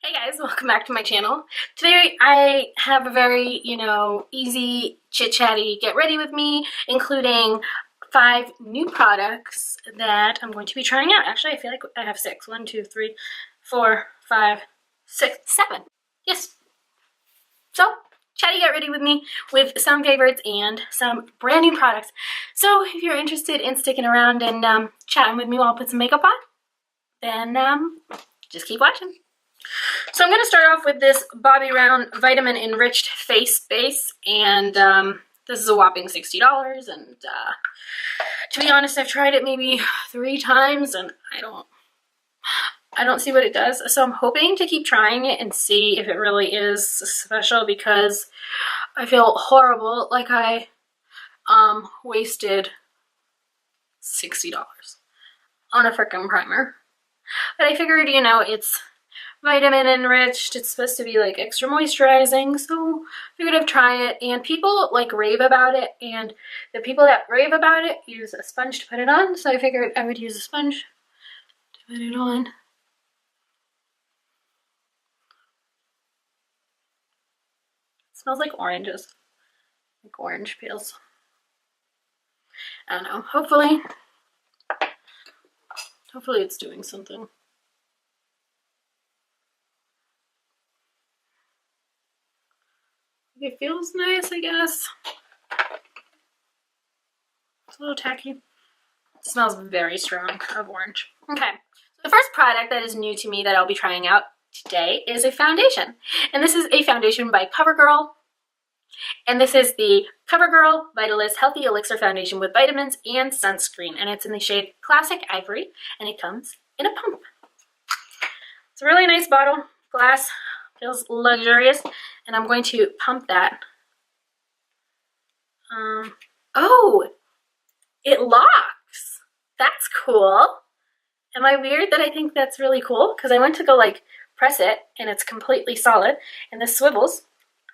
Hey guys, welcome back to my channel. Today I have a very, easy chit-chatty get ready with me, including 5 new products that I'm going to be trying out. Actually, I feel like I have 6. 1, 2, 3, 4, 5, 6, 7. Yes. So, chatty get ready with me with some favorites and some brand new products. So, if you're interested in sticking around and chatting with me while I put some makeup on, then just keep watching. So I'm going to start off with this Bobbi Brown Vitamin Enriched Face Base, and this is a whopping $60, and to be honest, I've tried it maybe 3 times, and I don't see what it does, so I'm hoping to keep trying it and see if it really is special, because I feel horrible, like I wasted $60 on a frickin' primer. But I figured, it's vitamin enriched, it's supposed to be like extra moisturizing, so I figured I'd try it. And people like rave about it, and the people that rave about it use a sponge to put it on, so I figured I would use a sponge to put it on. It smells like oranges, like orange peels. I don't know, hopefully it's doing something. It feels nice, I guess. It's a little tacky. It smells very strong of orange. Okay, so the first product that is new to me that I'll be trying out today is a foundation. And this is a foundation by Covergirl. And this is the Covergirl Vitalist Healthy Elixir Foundation with vitamins and sunscreen. And it's in the shade Classic Ivory, and it comes in a pump. It's a really nice bottle, glass, feels luxurious, and I'm going to pump that. Oh, it locks. That's cool. Am I weird that I think that's really cool? Because I went to go like press it and it's completely solid, and this swivels.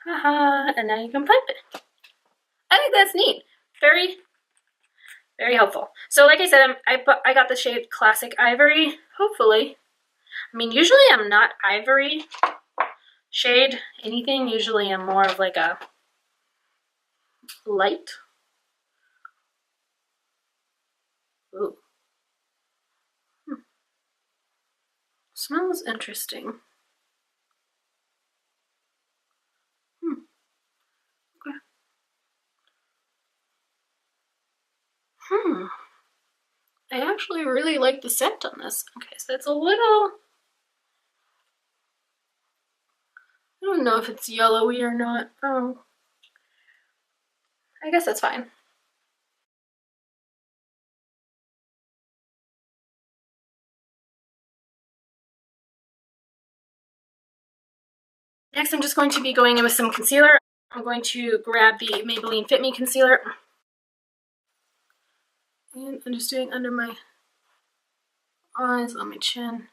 Haha, and now you can pump it. I think that's neat. Very, very helpful. So like I said, I got the shade Classic Ivory, hopefully. I mean, usually I'm not ivory shade anything. Usually I'm more of like a light. Ooh. Smells interesting. Okay. I actually really like the scent on this. Okay, so it's a little, I don't know if it's yellowy or not. Oh, I guess that's fine. Next, I'm just going to be going in with some concealer. I'm going to grab the Maybelline Fit Me concealer. And I'm just doing under my eyes, on my chin,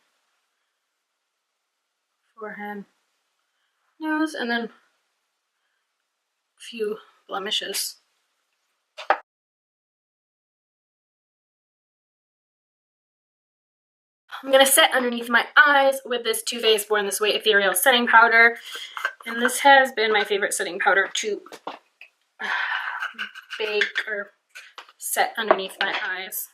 forehead, nose, and then a few blemishes. I'm going to set underneath my eyes with this Too Faced Born This Way Ethereal Setting Powder. And this has been my favorite setting powder to bake or set underneath my eyes.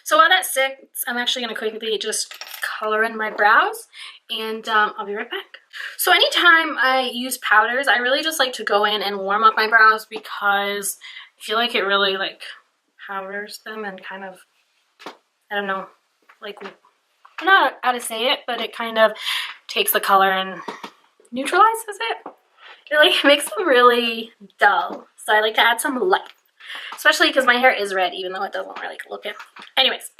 So while that sits, I'm actually going to quickly just color in my brows, and I'll be right back. So anytime I use powders, I really just like to go in and warm up my brows, because I feel like it really like powders them and kind of, I don't know, like, I don't know how to say it, but it kind of takes the color and neutralizes it. It like makes them really dull, so I like to add some light. Especially because my hair is red, even though it doesn't really look it. Anyways,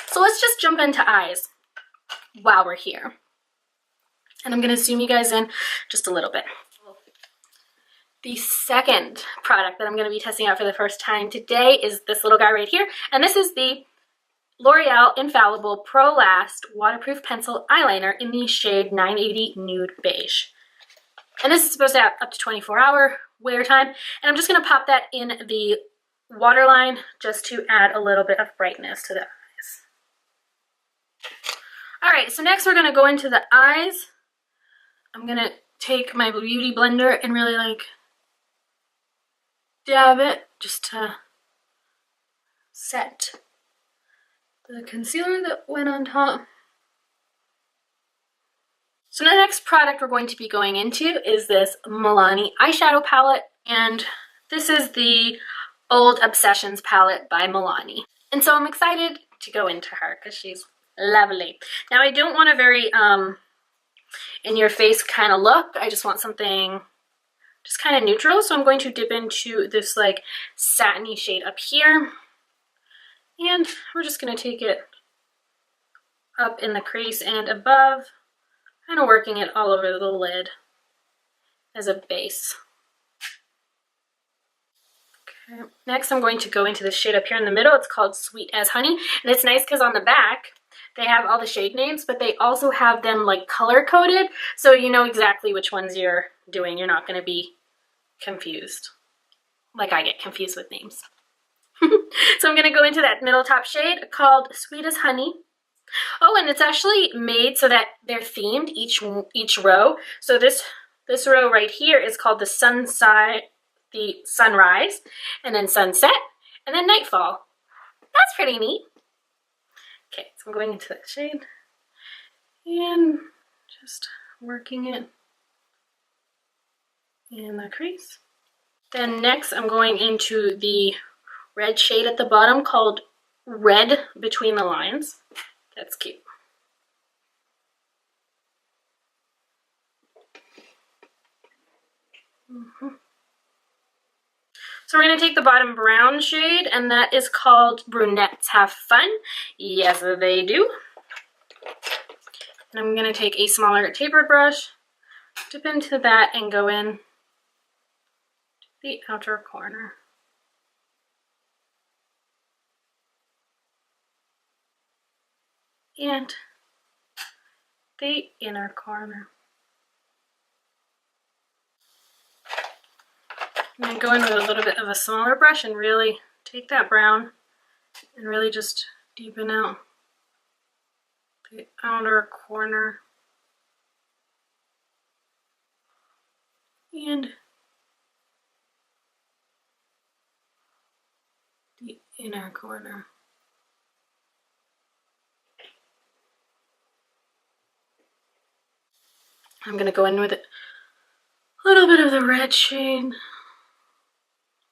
so let's just jump into eyes while we're here. And I'm going to zoom you guys in just a little bit. The second product that I'm going to be testing out for the first time today is this little guy right here. And this is the L'Oreal Infallible Pro Last Waterproof Pencil Eyeliner in the shade 980 Nude Beige. And this is supposed to have up to 24-hour wear time. And I'm just going to pop that in the waterline just to add a little bit of brightness to the eyes. Alright, so next we're going to go into the eyes. I'm going to take my beauty blender and really like dab it just to set the concealer that went on top. So the next product we're going to be going into is this Milani eyeshadow palette, and this is the Old Obsessions palette by Milani. And so I'm excited to go into her because she's lovely. Now I don't want a very in your face kind of look. I just want something just kind of neutral. So I'm going to dip into this like satiny shade up here. And we're just going to take it up in the crease and above, kind of working it all over the lid as a base. Okay. Next I'm going to go into the shade up here in the middle. It's called Sweet as Honey. And it's nice because on the back, they have all the shade names, but they also have them like color coded, so you know exactly which ones you're doing. You're not going to be confused. Like I get confused with names. So I'm going to go into that middle top shade called Sweet as Honey. Oh, and it's actually made so that they're themed each row. So this row right here is called the sunrise, and then sunset, and then nightfall. That's pretty neat. Okay, so I'm going into that shade and just working it in the crease. Then next I'm going into the red shade at the bottom called Red Between the Lines. That's cute. So we're going to take the bottom brown shade, and that is called Brunettes Have Fun. Yes, they do. And I'm going to take a smaller tapered brush, dip into that, and go in to the outer corner. And the inner corner. I'm going to go in with a little bit of a smaller brush and really take that brown and really just deepen out the outer corner and the inner corner. I'm going to go in with a little bit of the red shade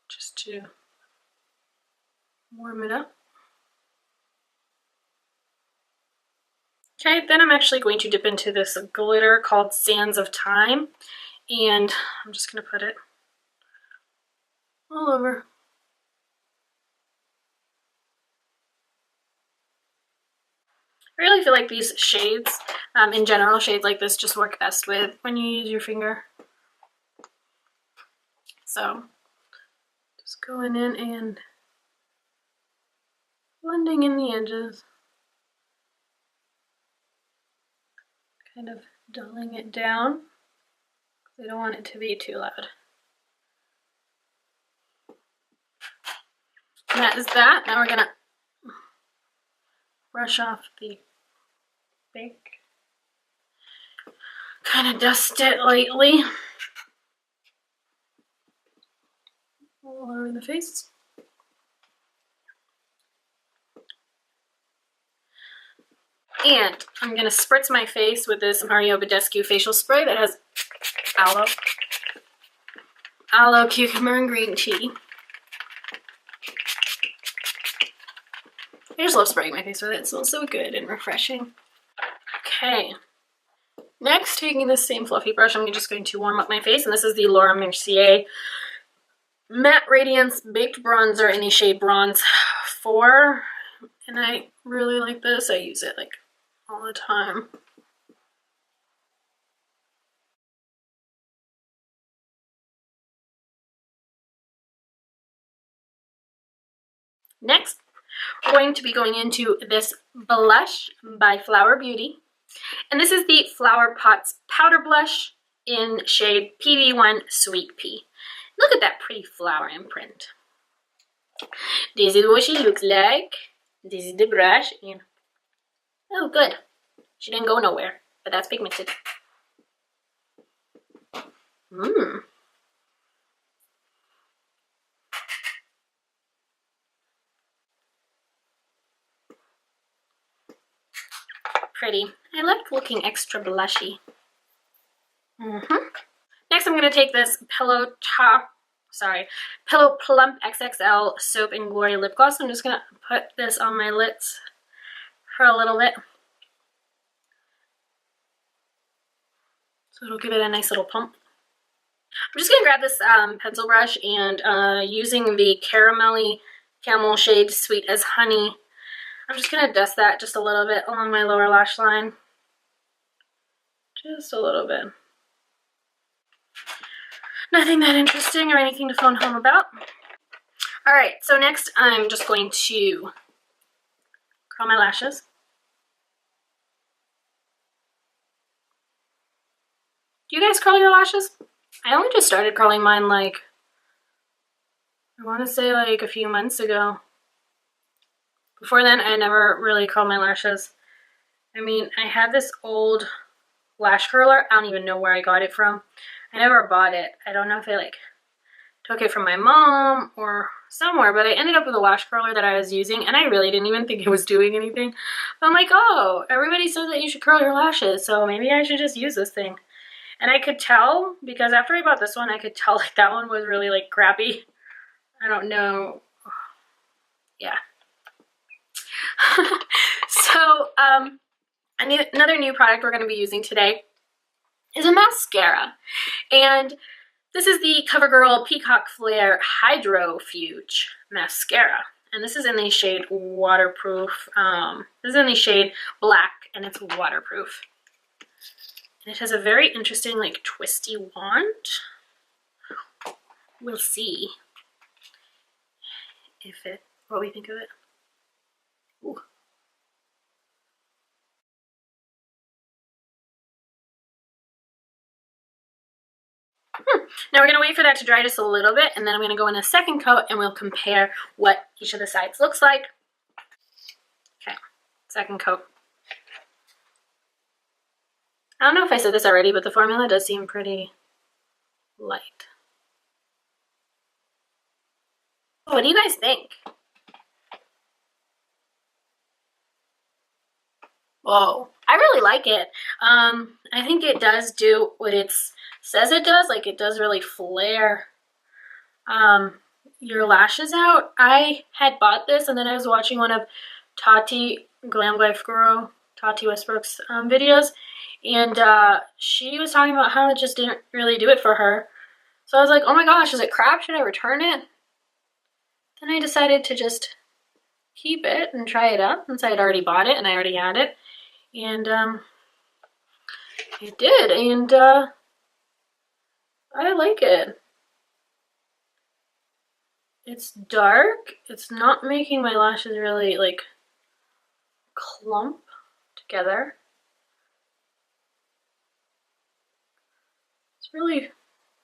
just to warm it up. Okay, then I'm actually going to dip into this glitter called Sands of Time, and I'm just going to put it all over. I really feel like these shades, in general, shades like this just work best with when you use your finger. So, just going in and blending in the edges. Kind of dulling it down. We don't want it to be too loud. And that is that. Now we're going to brush off the bake. Kind of dust it lightly all over the face. And I'm going to spritz my face with this Mario Badescu facial spray that has aloe, cucumber, and green tea. I just love spraying my face with it. It smells so good and refreshing. Okay. Next, taking this same fluffy brush, I'm just going to warm up my face. And this is the Laura Mercier Matte Radiance Baked Bronzer in the shade Bronze 4. And I really like this. I use it like all the time. Next, we're going to be going into this blush by Flower Beauty. And this is the Flower Pots Powder Blush in shade PB1 Sweet Pea. Look at that pretty flower imprint. This is what she looks like. This is the brush. And oh, good. She didn't go nowhere, but that's pigmented. Mmm. Pretty. I like looking extra blushy. Next, I'm going to take this Pillow Plump XXL Soap and Glory Lip Gloss. I'm just going to put this on my lips for a little bit. So it'll give it a nice little pump. I'm just going to grab this pencil brush and using the Caramelly Camel shade Sweet as Honey, I'm just going to dust that just a little bit along my lower lash line. Just a little bit. Nothing that interesting or anything to phone home about. Alright, so next I'm just going to curl my lashes. Do you guys curl your lashes? I only just started curling mine like, I want to say like a few months ago. Before then, I never really curled my lashes. I mean, I had this old lash curler. I don't even know where I got it from. I never bought it. I don't know if I like took it from my mom or somewhere, but I ended up with a lash curler that I was using, and I really didn't even think it was doing anything. But I'm like, oh, everybody says that you should curl your lashes, so maybe I should just use this thing. And I could tell, because after I bought this one, I could tell like that one was really like crappy. I don't know. Yeah. So, another new product we're going to be using today is a mascara. And this is the Covergirl Peacock Flare Hydrofuge Mascara. And this is in the shade Waterproof. This is in the shade Black, and it's waterproof. And it has a very interesting, like, twisty wand. We'll see what we think of it. Ooh. Now we're going to wait for that to dry just a little bit, and then I'm going to go in a second coat and we'll compare what each of the sides looks like. Okay, second coat. I don't know if I said this already, but the formula does seem pretty light. What do you guys think? Whoa, I really like it. I think it does do what it says it does. Like, it does really flare your lashes out. I had bought this, and then I was watching one of Tati, Glam Life Guru, Tati Westbrook's videos, and she was talking about how it just didn't really do it for her. So I was like, oh my gosh, is it crap? Should I return it? Then I decided to just keep it and try it out, since I had already bought it and I already had it. And it did, and I like it. It's dark. It's not making my lashes really like clump together. It's really,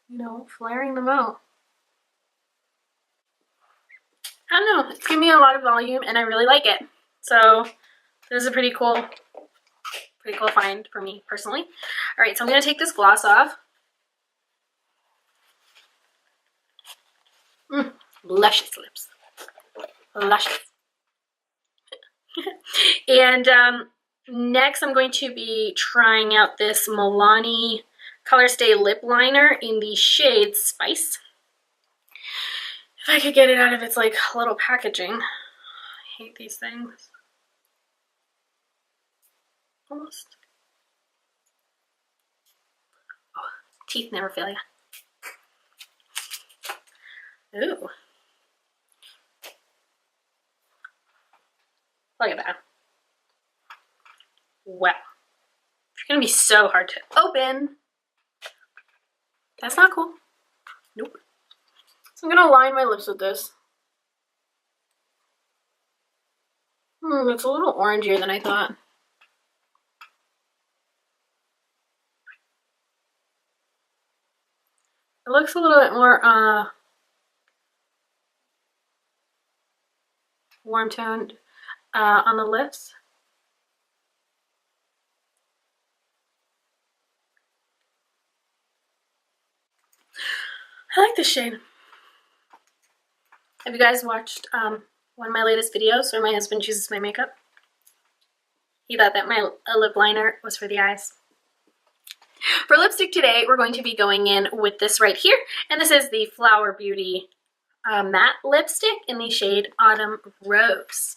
you know, flaring them out. I don't know, it's giving me a lot of volume and I really like it. So this is a pretty cool find for me personally. All right, so I'm gonna take this gloss off. Luscious lips, luscious. And next I'm going to be trying out this Milani Color Stay Lip Liner in the shade Spice. If I could get it out of its like little packaging. I hate these things. Almost. Oh, teeth never fail ya. Ooh. Look at that. Wow. It's gonna be so hard to open. That's not cool. Nope. So I'm gonna line my lips with this. It's a little orangier than I thought. It looks a little bit more warm toned on the lips. I like this shade. Have you guys watched one of my latest videos where my husband chooses my makeup? He thought that my lip liner was for the eyes. For lipstick today, we're going to be going in with this right here, and this is the Flower Beauty matte lipstick in the shade Autumn Rose.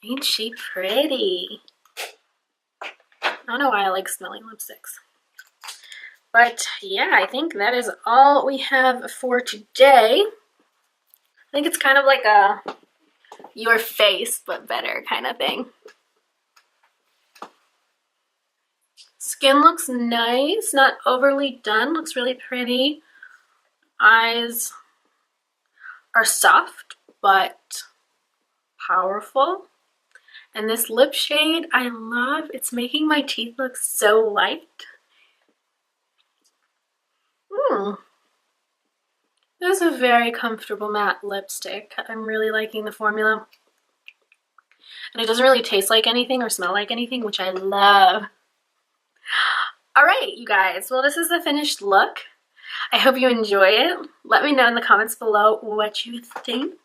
Ain't she pretty? I don't know why I like smelling lipsticks. But yeah, I think that is all we have for today. I think it's kind of like a your face but better kind of thing. Skin looks nice, not overly done, looks really pretty. Eyes are soft but powerful. And this lip shade I love. It's making my teeth look so light. This is a very comfortable matte lipstick. I'm really liking the formula. And it doesn't really taste like anything or smell like anything, which I love. Alright, you guys. Well, this is the finished look. I hope you enjoy it. Let me know in the comments below what you think.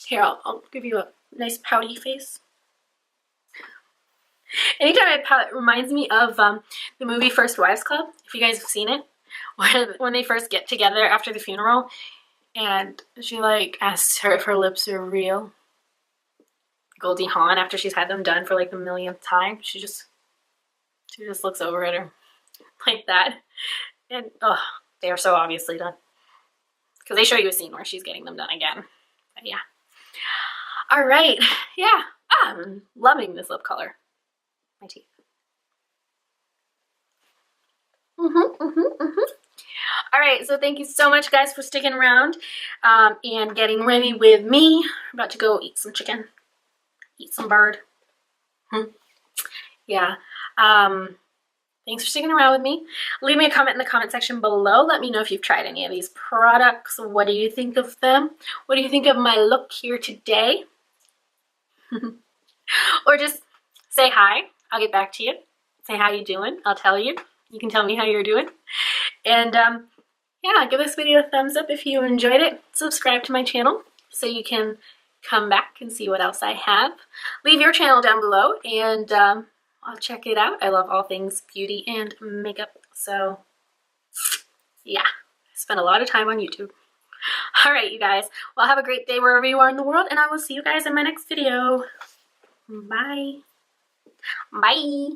Here, I'll give you a nice pouty face. Anytime I pout, it reminds me of the movie First Wives Club, if you guys have seen it, when they first get together after the funeral, and she like asks her if her lips are real. Goldie Hawn, after she's had them done for like the millionth time, she just looks over at her like that, and oh, they are so obviously done because they show you a scene where she's getting them done again. But yeah. All right, yeah, I'm loving this lip color. My teeth. All right, so thank you so much, guys, for sticking around and getting ready with me. I'm about to go eat some chicken, eat some bird. Yeah. Thanks for sticking around with me. Leave me a comment in the comment section below. Let me know if you've tried any of these products. What do you think of them? What do you think of my look here today? Or just say hi. I'll get back to you. Say how you doing. I'll tell you. You can tell me how you're doing. And yeah, give this video a thumbs up if you enjoyed it. Subscribe to my channel so you can come back and see what else I have. Leave your channel down below and I'll check it out. I love all things beauty and makeup. So yeah, I spend a lot of time on YouTube. All right, you guys. Well, have a great day wherever you are in the world, and I will see you guys in my next video. Bye. Bye.